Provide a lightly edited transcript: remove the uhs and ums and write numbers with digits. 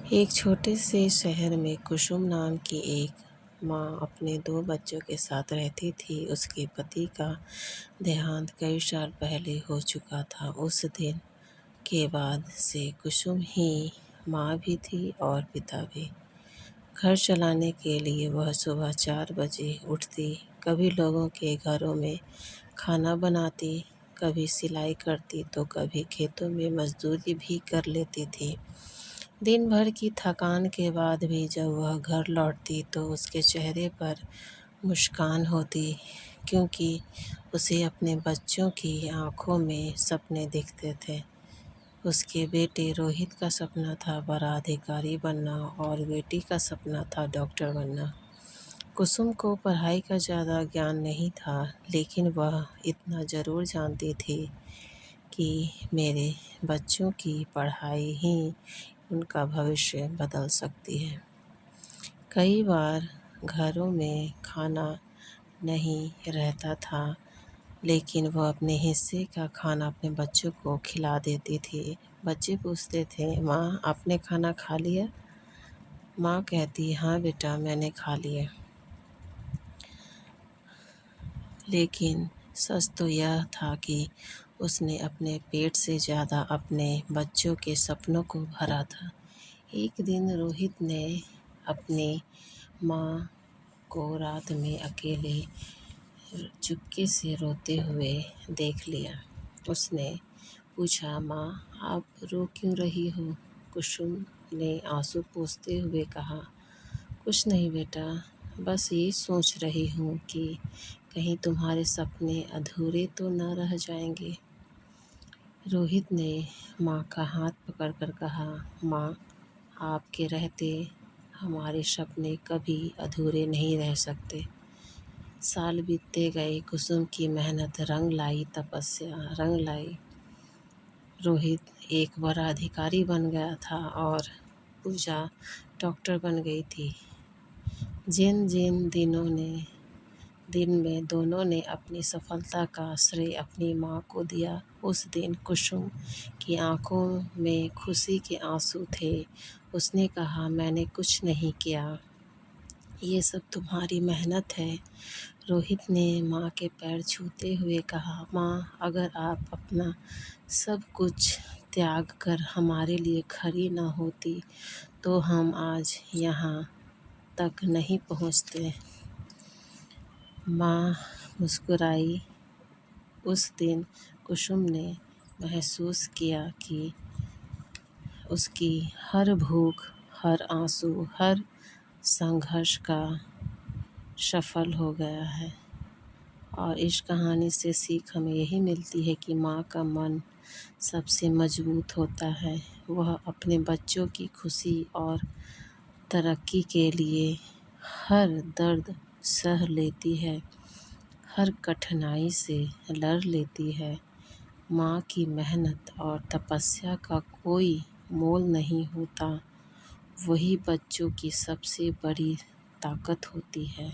एक छोटे से शहर में कुसुम नाम की एक माँ अपने 2 बच्चों के साथ रहती थी। उसके पति का देहांत कई साल पहले हो चुका था। उस दिन के बाद से कुसुम ही माँ भी थी और पिता भी। घर चलाने के लिए वह सुबह 4 बजे उठती, कभी लोगों के घरों में खाना बनाती, कभी सिलाई करती तो कभी खेतों में मज़दूरी भी कर लेती थी। दिन भर की थकान के बाद भी जब वह घर लौटती तो उसके चेहरे पर मुस्कान होती, क्योंकि उसे अपने बच्चों की आँखों में सपने दिखते थे। उसके बेटे रोहित का सपना था बड़ा अधिकारी बनना और बेटी का सपना था डॉक्टर बनना। कुसुम को पढ़ाई का ज़्यादा ज्ञान नहीं था, लेकिन वह इतना ज़रूर जानती थी कि मेरे बच्चों की पढ़ाई ही उनका भविष्य बदल सकती है। कई बार घरों में खाना नहीं रहता था, लेकिन वह अपने हिस्से का खाना अपने बच्चों को खिला देती थी। बच्चे पूछते थे, माँ आपने खाना खा लिया? माँ कहती, हाँ बेटा मैंने खा लिया। लेकिन सच तो यह था कि उसने अपने पेट से ज़्यादा अपने बच्चों के सपनों को भरा था। एक दिन रोहित ने अपनी माँ को रात में अकेले चुपके से रोते हुए देख लिया। उसने पूछा, माँ आप रो क्यों रही हो? कुसुम ने आंसू पोंछते हुए कहा, कुछ नहीं बेटा, बस ये सोच रही हूँ कि कहीं तुम्हारे सपने अधूरे तो न रह जाएंगे। रोहित ने माँ का हाथ पकड़कर कहा, माँ आपके रहते हमारे सपने कभी अधूरे नहीं रह सकते। साल बीतते गए, कुसुम की मेहनत रंग लाई, तपस्या रंग लाई। रोहित एक बड़ा अधिकारी बन गया था और पूजा डॉक्टर बन गई थी। जिन जिन दिन में दोनों ने अपनी सफलता का श्रेय अपनी माँ को दिया, उस दिन कुसुम की आंखों में खुशी के आंसू थे। उसने कहा, मैंने कुछ नहीं किया, ये सब तुम्हारी मेहनत है। रोहित ने माँ के पैर छूते हुए कहा, माँ अगर आप अपना सब कुछ त्याग कर हमारे लिए खड़ी न होती तो हम आज यहाँ तक नहीं पहुँचते। माँ मुस्कुराई। उस दिन कुसुम ने महसूस किया कि उसकी हर भूख, हर आंसू, हर संघर्ष का सफल हो गया है। और इस कहानी से सीख हमें यही मिलती है कि माँ का मन सबसे मजबूत होता है। वह अपने बच्चों की खुशी और तरक्की के लिए हर दर्द सह लेती है, हर कठिनाई से लड़ लेती है। माँ की मेहनत और तपस्या का कोई मोल नहीं होता। वही बच्चों की सबसे बड़ी ताकत होती है।